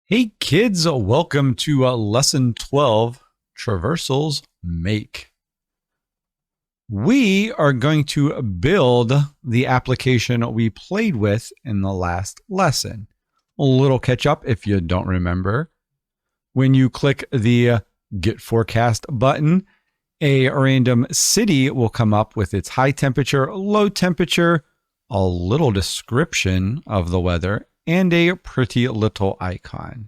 Hey kids, welcome to lesson 12, Traversals Make. We are going to build the application we played with in the last lesson. A little catch up if you don't remember. When you click the Get Forecast button, a random city will come up with its high temperature, low temperature, a little description of the weather, and a pretty little icon.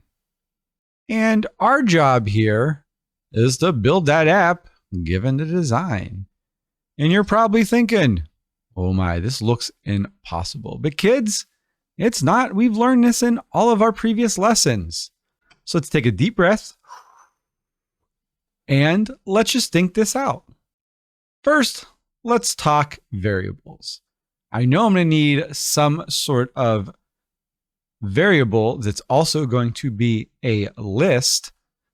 And our job here is to build that app given the design. And you're probably thinking, oh my, this looks impossible. But kids, it's not. We've learned this in all of our previous lessons. So let's take a deep breath and let's just think this out. First, let's talk variables. I know I'm going to need some sort of variable that's also going to be a list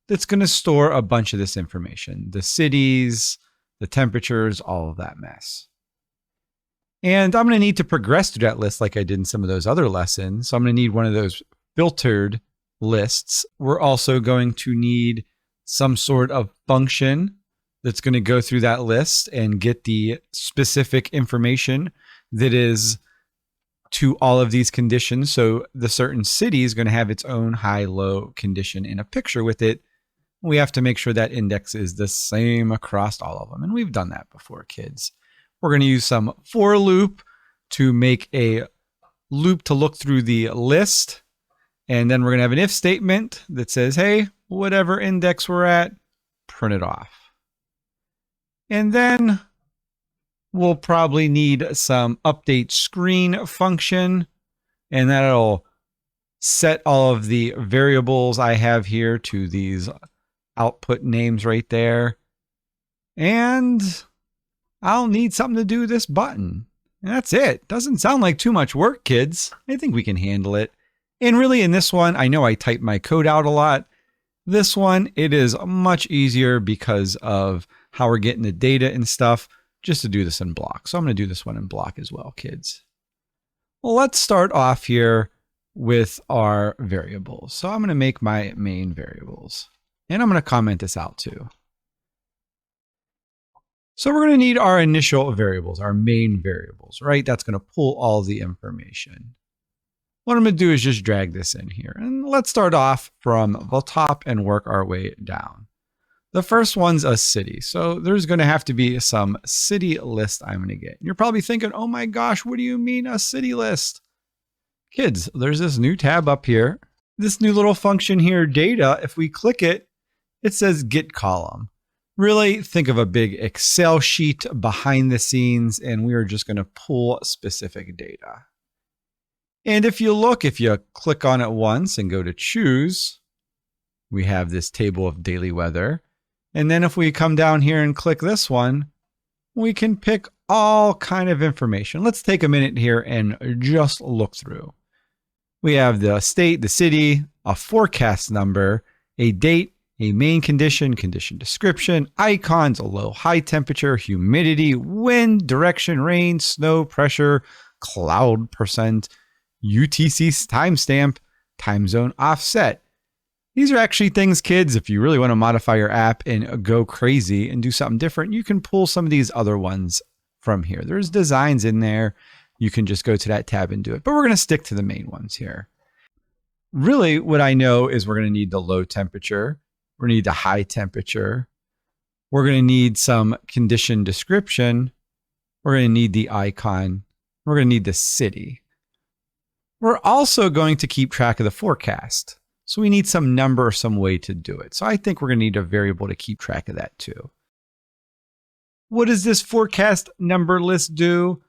that's going to store a bunch of this information, the cities, the temperatures, all of that mess. And I'm going to need to progress through that list like I did in some of those other lessons. So I'm going to need one of those filtered lists. We're also going to need some sort of function that's going to go through that list and get the specific information that is to all of these conditions. So the certain city is going to have its own high-low condition in a picture with it. We have to make sure that index is the same across all of them. And we've done that before, kids. We're going to use some for loop to make a loop to look through the list. And then we're going to have an if statement that says, hey, whatever index we're at, print it off. And then we'll probably need some update screen function, and that'll set all of the variables I have here to these output names right there. And I'll need something to do this button. And that's it. Doesn't sound like too much work, kids. I think we can handle it. And really in this one, I know I type my code out a lot. This one, it is much easier because of how we're getting the data and stuff, just to do this in block. So I'm going to do this one in block as well, kids. Well, let's start off here with our variables. So I'm going to make my main variables. And I'm going to comment this out too. So we're going to need our initial variables, our main variables, right? That's going to pull all the information. What I'm going to do is just drag this in here. And let's start off from the top and work our way down. The first one's a city. So there's going to have to be some city list I'm going to get. You're probably thinking, oh my gosh, what do you mean a city list? Kids, there's this new tab up here. This new little function here, data, if we click it, it says get column. Really think of a big Excel sheet behind the scenes, and we are just going to pull specific data. And if you click on it once and go to choose, we have this table of daily weather. And then if we come down here and click this one, we can pick all kind of information. Let's take a minute here and just look through. We have the state, the city, a forecast number, a date, a main condition, condition description, icons, a low, high temperature, humidity, wind, direction, rain, snow, pressure, cloud percent, UTC timestamp, time zone offset. These are actually things, kids, if you really want to modify your app and go crazy and do something different, you can pull some of these other ones from here. There's designs in there. You can just go to that tab and do it. But we're going to stick to the main ones here. Really, what I know is we're going to need the low temperature. We're going to need the high temperature. We're going to need some condition description. We're going to need the icon. We're going to need the city. We're also going to keep track of the forecast. So we need some number or some way to do it. So I think we're going to need a variable to keep track of that too. What does this forecast number list do?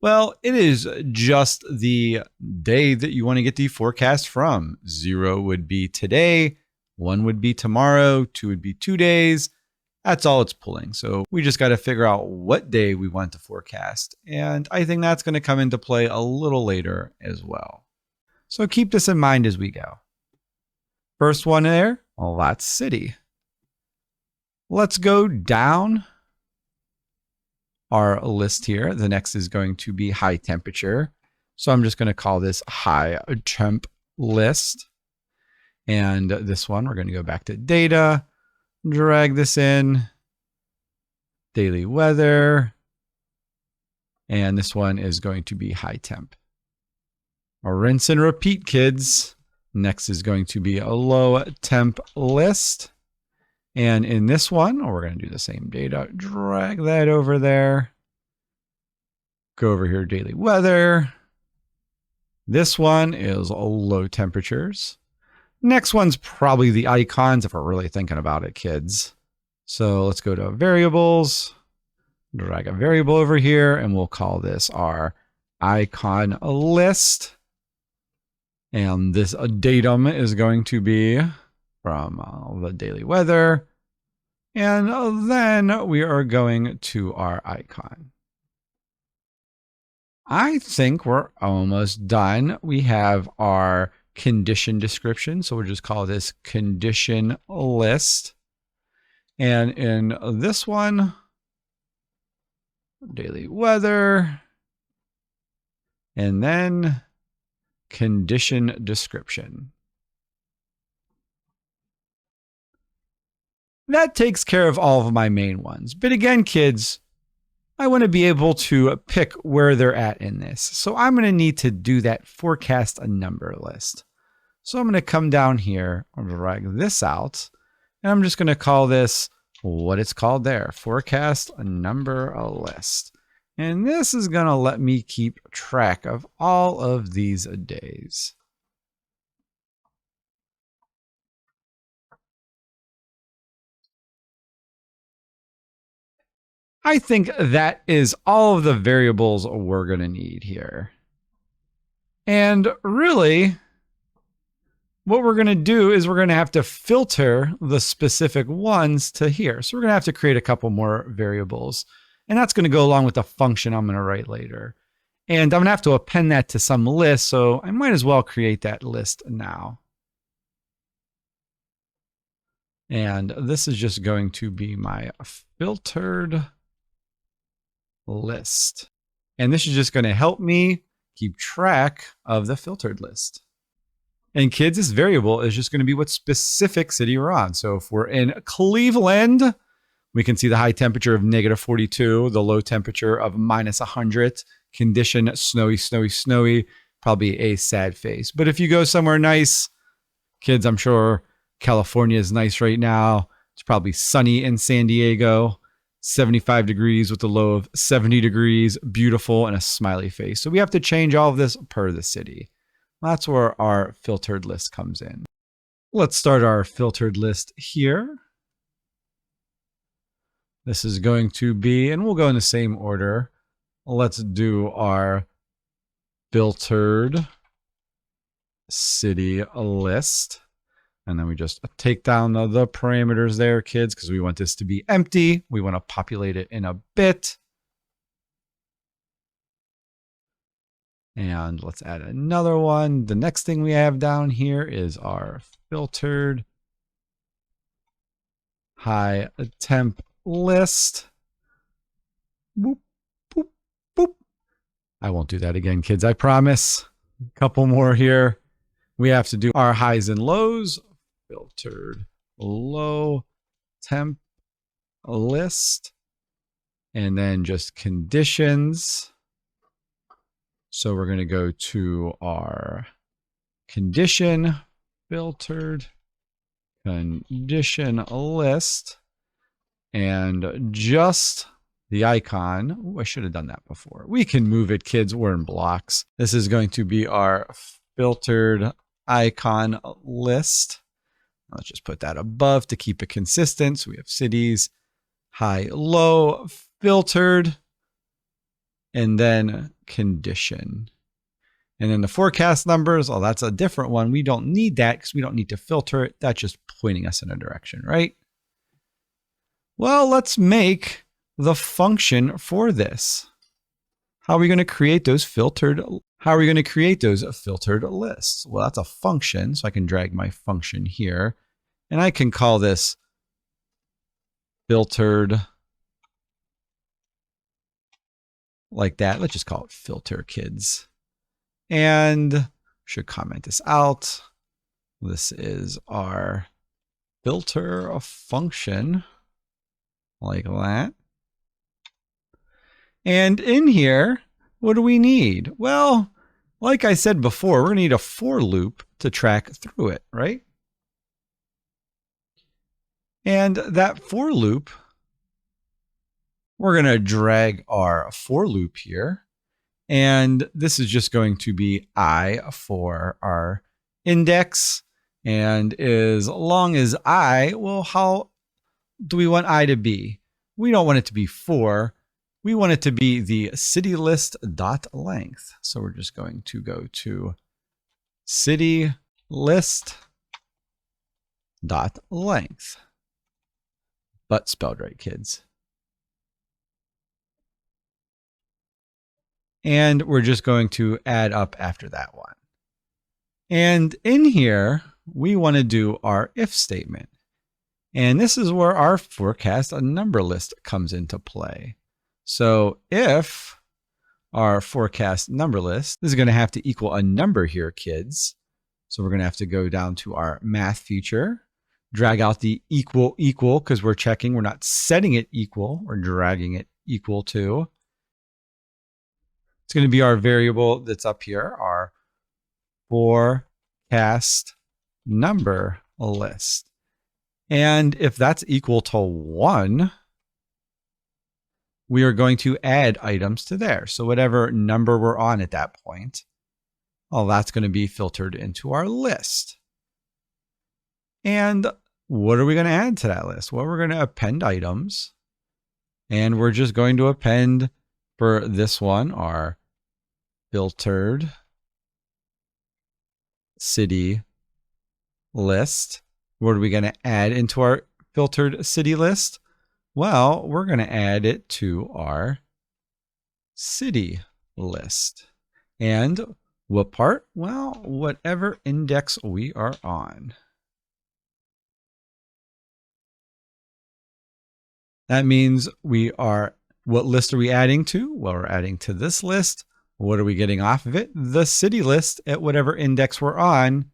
Well, it is just the day that you want to get the forecast from. 0 would be today, 1 would be tomorrow, 2 would be 2 days. That's all it's pulling. So we just got to figure out what day we want to forecast. And I think that's going to come into play a little later as well. So keep this in mind as we go. First one there, well, that's city. Let's go down our list here. The next is going to be high temperature. So I'm just going to call this high temp list. And this one, we're going to go back to data, drag this in, daily weather, and this one is going to be high temp. Rinse and repeat, kids. Next is going to be a low temp list. And in this one, we're going to do the same data, drag that over there. Go over here, daily weather. This one is low temperatures. Next one's probably the icons if we're really thinking about it, kids. So let's go to variables, drag a variable over here, and we'll call this our icon list. And this datum is going to be from the daily weather. And then we are going to our icon. I think we're almost done. We have our condition description. So we'll just call this condition list. And in this one, daily weather, and then condition description. That takes care of all of my main ones. But again, kids, I want to be able to pick where they're at in this. So I'm going to need to do that forecast a number list. So I'm going to come down here, I'll drag this out, and I'm just going to call this what it's called there, forecast a number list. And this is going to let me keep track of all of these days. I think that is all of the variables we're going to need here. And really, what we're going to do is we're going to have to filter the specific ones to here. So we're going to have to create a couple more variables. And that's going to go along with the function I'm going to write later. And I'm going to have to append that to some list. So I might as well create that list now. And this is just going to be my filtered list. And this is just going to help me keep track of the filtered list. And kids, this variable is just going to be what specific city we're on. So if we're in Cleveland, we can see the high temperature of -42, the low temperature of -100, condition snowy, snowy, snowy, probably a sad face. But if you go somewhere nice, kids, I'm sure California is nice right now. It's probably sunny in San Diego, 75 degrees with a low of 70 degrees, beautiful, and a smiley face. So we have to change all of this per the city. That's where our filtered list comes in. Let's start our filtered list here. This is going to be, and we'll go in the same order. Let's do our filtered city list. And then we just take down the parameters there, kids, because we want this to be empty. We want to populate it in a bit. And let's add another one. The next thing we have down here is our filtered high temp list. Boop, boop, boop. I won't do that again, kids, I promise. A couple more here. We have to do our highs and lows. Filtered low temp list. And then just conditions. So we're going to go to our condition filtered condition list and just the icon. Ooh, I should have done that before. We can move it, kids. We're in blocks. This is going to be our filtered icon list. Let's just put that above to keep it consistent. So we have cities, high, low, filtered, and then condition. And then the forecast numbers, oh, that's a different one. We don't need that because we don't need to filter it. That's just pointing us in a direction, right? Well, let's make the function for this. How are we going to create those filtered? How are we going to create those filtered lists? Well, that's a function. So I can drag my function here and I can call this filtered like that. Let's just call it filter, kids. And should comment this out. This is our filter function, like that. And in here, what do we need? Well, like I said before, we're going to need a for loop to track through it, right? And that for loop, we're going to drag our for loop here. And this is just going to be I for our index. And as long as I, well, how do we want I to be? We don't want it to be 4. We want it to be the city list dot length. So we're just going to go to city list dot length. But spelled right, kids. And we're just going to add up after that one. And in here, we want to do our if statement. And this is where our forecast number list comes into play. So if our forecast number list, this is going to have to equal a number here, kids. So we're going to have to go down to our math feature, drag out the equal because we're checking, we're not setting it equal, we're dragging it equal to. It's going to be our variable that's up here, our forecast number list. And if that's equal to 1, we are going to add items to there. So whatever number we're on at that point, well, that's going to be filtered into our list. And what are we going to add to that list? Well, we're going to append items. And we're just going to append for this one, our filtered city list. What are we going to add into our filtered city list? Well, we're going to add it to our city list. And what part? Well, whatever index we are on. That means what list are we adding to? Well, we're adding to this list. What are we getting off of it? The city list at whatever index we're on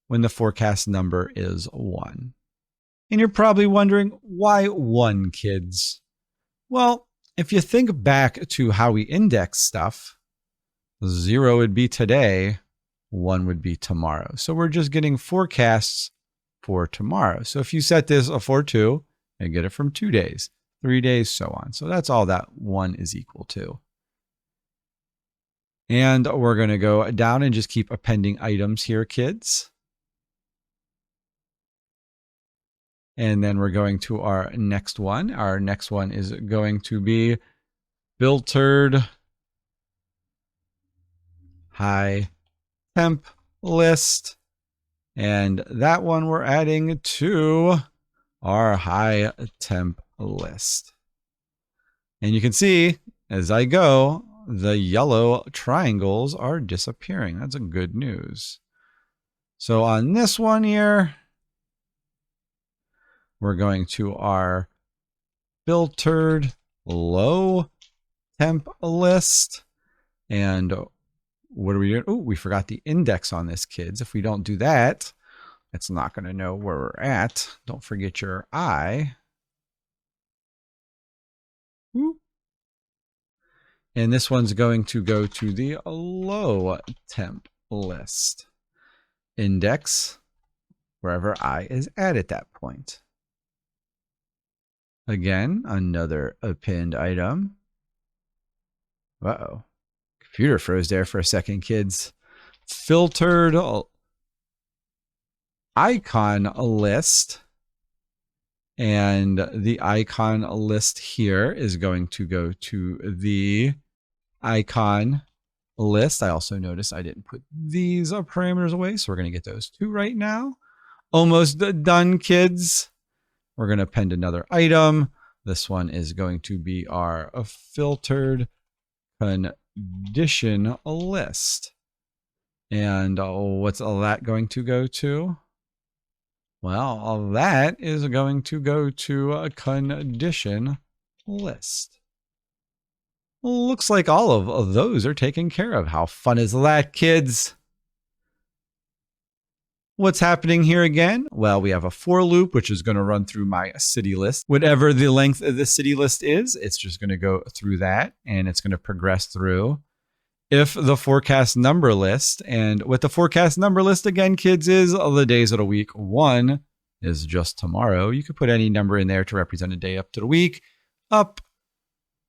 when the forecast number is 1. And you're probably wondering, why 1, kids? Well, if you think back to how we index stuff, 0 would be today, 1 would be tomorrow. So we're just getting forecasts for tomorrow. So if you set this for 2, you get it from 2 days, 3 days, so on. So that's all that 1 is equal to. And we're going to go down and just keep appending items here, kids. And then we're going to our next one. Our next one is going to be filtered high temp list. And that one we're adding to our high temp list. And you can see as I go, the yellow triangles are disappearing. That's a good news. So on this one here, we're going to our filtered low temp list. And what are we doing? Oh, we forgot the index on this, kids. If we don't do that, it's not going to know where we're at. Don't forget your I. Woo. And this one's going to go to the low temp list. Index, wherever I is at that point. Again, another append item. Uh-oh. Computer froze there for a second, kids. Filtered icon list. And the icon list here is going to go to the icon list. I also noticed I didn't put these parameters away, so we're going to get those 2 right now. Almost done, kids. We're going to append another item. This one is going to be our filtered condition list. And what's all that going to go to? Well, all that is going to go to a condition list. Looks like all of those are taken care of. How fun is that, kids? What's happening here again? Well, we have a for loop, which is going to run through my city list. Whatever the length of the city list is, it's just going to go through that and it's going to progress through. If the forecast number list, and what the forecast number list again, kids, is the days of the week. 1 is just tomorrow. You could put any number in there to represent a day up to the week. Up.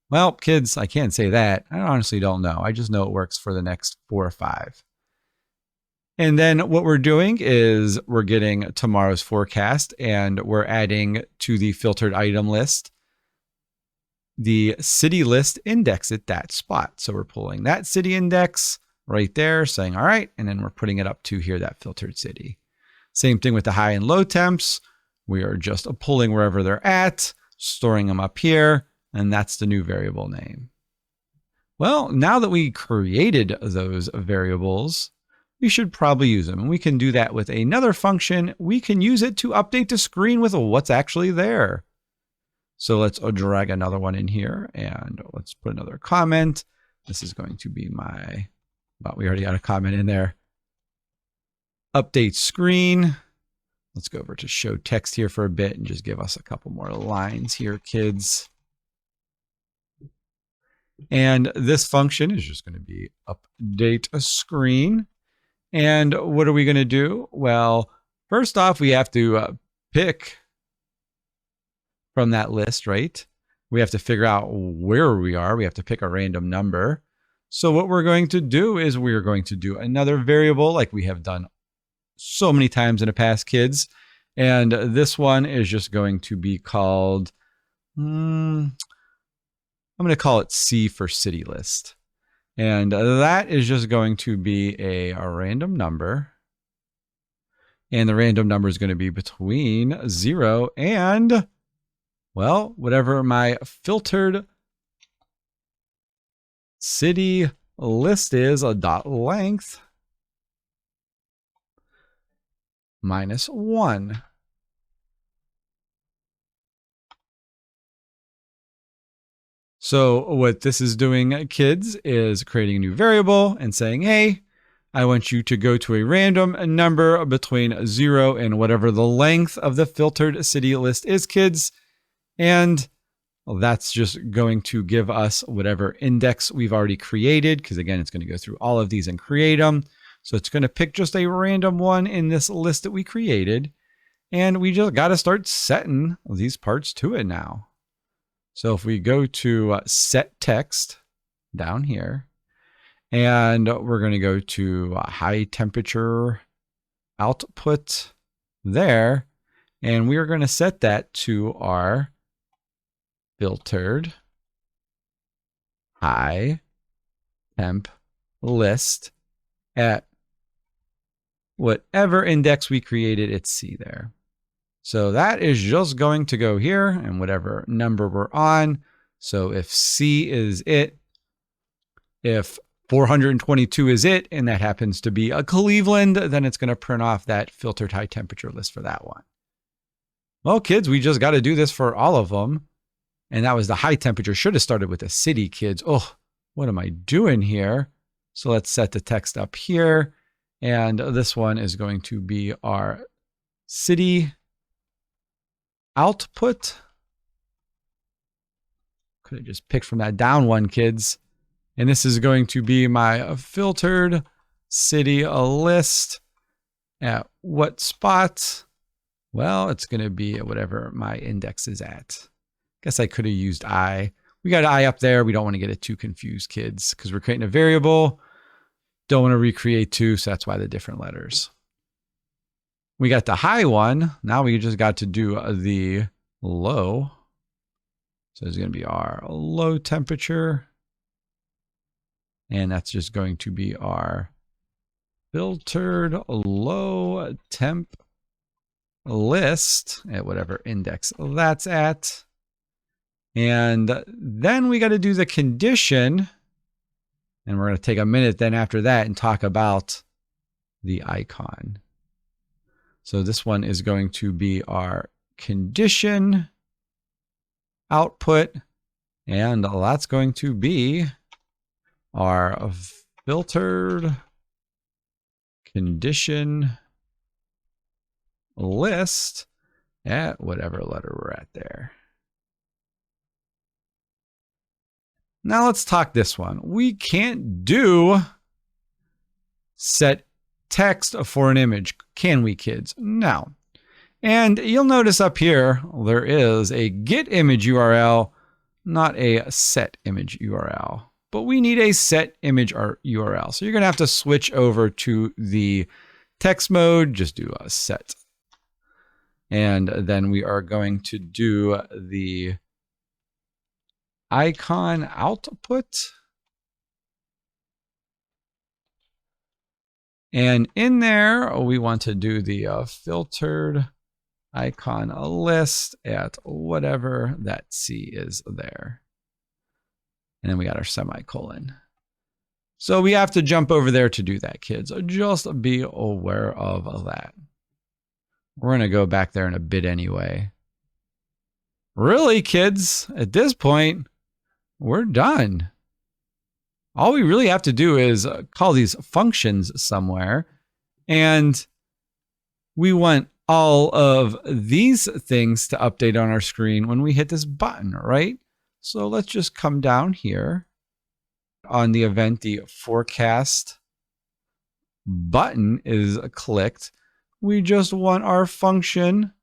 Well, kids, I can't say that. I honestly don't know. I just know it works for the next 4 or 5. And then what we're doing is we're getting tomorrow's forecast and we're adding to the filtered item list the city list index at that spot. So we're pulling that city index right there, saying, all right, and then we're putting it up to here, that filtered city. Same thing with the high and low temps. We are just pulling wherever they're at, storing them up here, and that's the new variable name. Well, now that we created those variables, we should probably use them. And we can do that with another function. We can use it to update the screen with what's actually there. So let's drag another one in here and let's put another comment. This is going to be my, well, we already got a comment in there. Update screen. Let's go over to show text here for a bit and just give us a couple more lines here, kids. And this function is just going to be update a screen. And what are we going to do? Well, first off, we have to pick from that list, right? We have to figure out where we are. We have to pick a random number. So what we're going to do is we're going to do another variable like we have done so many times in the past, kids. And this one is just going to be called, I'm going to call it C for city list. And that is just going to be a random number. And the random number is going to be between 0 and, well, whatever my filtered city list is, a dot length minus 1. So what this is doing, kids, is creating a new variable and saying, hey, I want you to go to a random number between 0 and whatever the length of the filtered city list is, kids. And that's just going to give us whatever index we've already created, because again, it's going to go through all of these and create them. So it's going to pick just a random one in this list that we created. And we just got to start setting these parts to it now. So if we go to set text down here, and we're going to go to high temperature output there, and we are going to set that to our filtered high temp list at whatever index we created at C there. So that is just going to go here and whatever number we're on. So if C is it, if 422 is it, and that happens to be a Cleveland, then it's going to print off that filtered high temperature list for that one. Well, kids, we just got to do this for all of them. And that was the high temperature. Should have started with the city, kids. Oh, what am I doing here? So let's set the text up here. And this one is going to be our city output. Could have just picked from that down one, kids. And this is going to be my filtered city list at what spot? Well, it's going to be at whatever my index is at. Guess I could have used I. We got I up there. We don't want to get it too confused, kids, because we're creating a variable. Don't want to recreate 2, so that's why the different letters. We got the high one. Now we just got to do the low. So it's going to be our low temperature. And that's just going to be our filtered low temp list at whatever index that's at. And then we got to do the condition. And we're going to take a minute then after that and talk about the icon. So this one is going to be our condition output. And that's going to be our filtered condition list at whatever letter we're at there. Now let's talk this one. We can't do set text for an image, can we, kids? No. And you'll notice up here, there is a get image URL, not a set image URL. But we need a set image URL. So you're going to have to switch over to the text mode, just do a set. And then we are going to do the icon output. And in there, we want to do the filtered icon list at whatever that C is there. And then we got our semicolon. So we have to jump over there to do that, kids. Just be aware of that. We're going to go back there in a bit anyway. Really, kids, at this point, we're done. All we really have to do is call these functions somewhere. And we want all of these things to update on our screen when we hit this button, right? So let's just come down here. On the event, the forecast button is clicked. We just want our function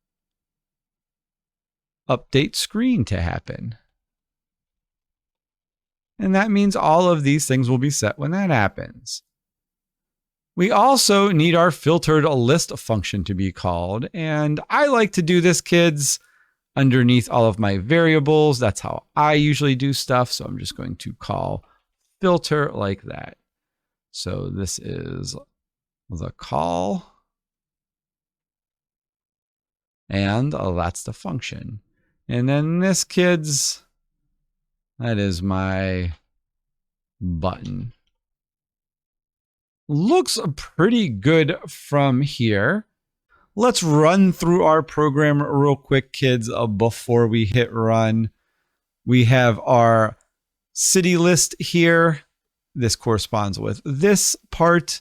update screen to happen. And that means all of these things will be set when that happens. We also need our filtered list function to be called. And I like to do this, kids, underneath all of my variables. That's how I usually do stuff. So I'm just going to call filter like that. So this is the call. And that's the function. And then this, kids, that is my button. Looks pretty good from here. Let's run through our program real quick, kids, before we hit run. We have our city list here. This corresponds with this part.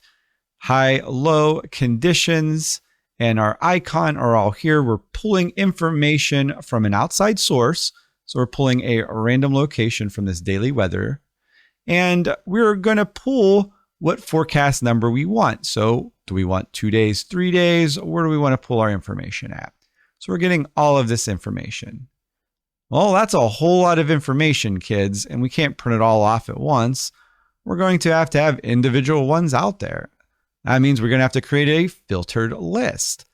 High, low conditions, and our icon are all here. We're pulling information from an outside source. So we're pulling a random location from this daily weather. And we're going to pull what forecast number we want. So do we want 2 days, 3 days? Where do we want to pull our information at? So we're getting all of this information. Well, that's a whole lot of information, kids, and we can't print it all off at once. We're going to have individual ones out there. That means we're going to have to create a filtered list.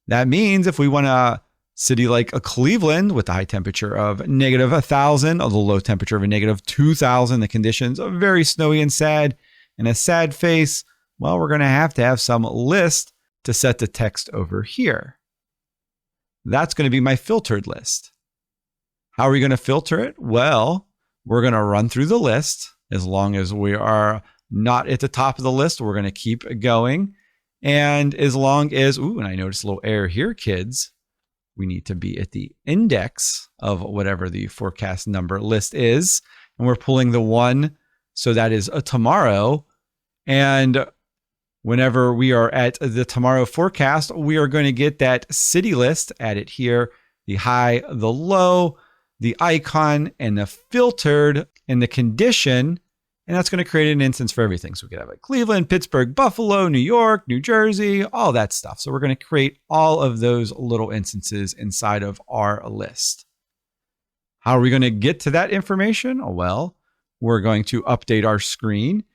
That means if we want a city like a Cleveland with a high temperature of -1,000, a low temperature of a -2,000, the conditions are very snowy and sad, and a sad face, well, we're going to have some list to set the text over here. That's going to be my filtered list. How are we going to filter it? Well, we're going to run through the list. As long as we are not at the top of the list, we're going to keep going. And as long as, and I noticed a little error here, kids, we need to be at the index of whatever the forecast number list is. And we're pulling the one, so that is a tomorrow. And whenever we are at the tomorrow forecast, we are going to get that city list, add it here, the high, the low, the icon, and the filtered, and the condition. And that's going to create an instance for everything. So we could have like Cleveland, Pittsburgh, Buffalo, New York, New Jersey, all that stuff. So we're going to create all of those little instances inside of our list. How are we going to get to that information? Well, we're going to update our screen.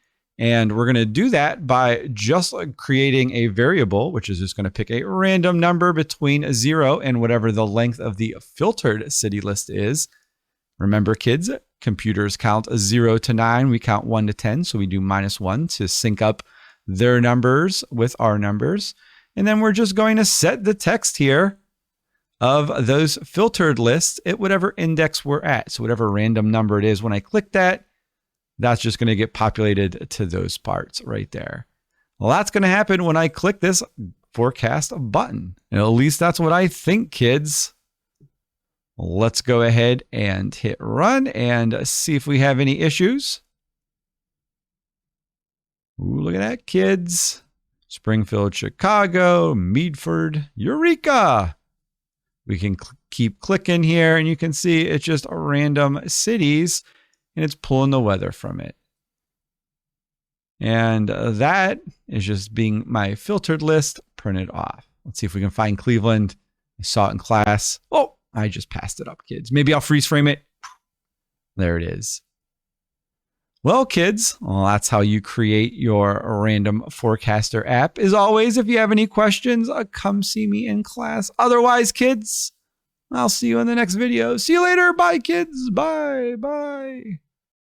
And we're going to do that by just creating a variable, which is just going to pick a random number between 0 and whatever the length of the filtered city list is. Remember, kids, computers count 0 to 9. We count 1 to 10. So we do -1 to sync up their numbers with our numbers. And then we're just going to set the text here of those filtered lists at whatever index we're at. So whatever random number it is, when I click that, that's just going to get populated to those parts right there. Well, that's going to happen when I click this forecast button. And at least that's what I think, kids. Let's go ahead and hit run and see if we have any issues. Ooh, look at that, kids. Springfield, Chicago, Meadford, Eureka. We can keep clicking here and you can see it's just random cities and it's pulling the weather from it. And that is just being my filtered list printed off. Let's see if we can find Cleveland. I saw it in class. Oh, I just passed it up, kids. Maybe I'll freeze frame it. There it is. Well, kids, that's how you create your random forecaster app. As always, if you have any questions, come see me in class. Otherwise, kids, I'll see you in the next video. See you later. Bye, kids. Bye. Bye.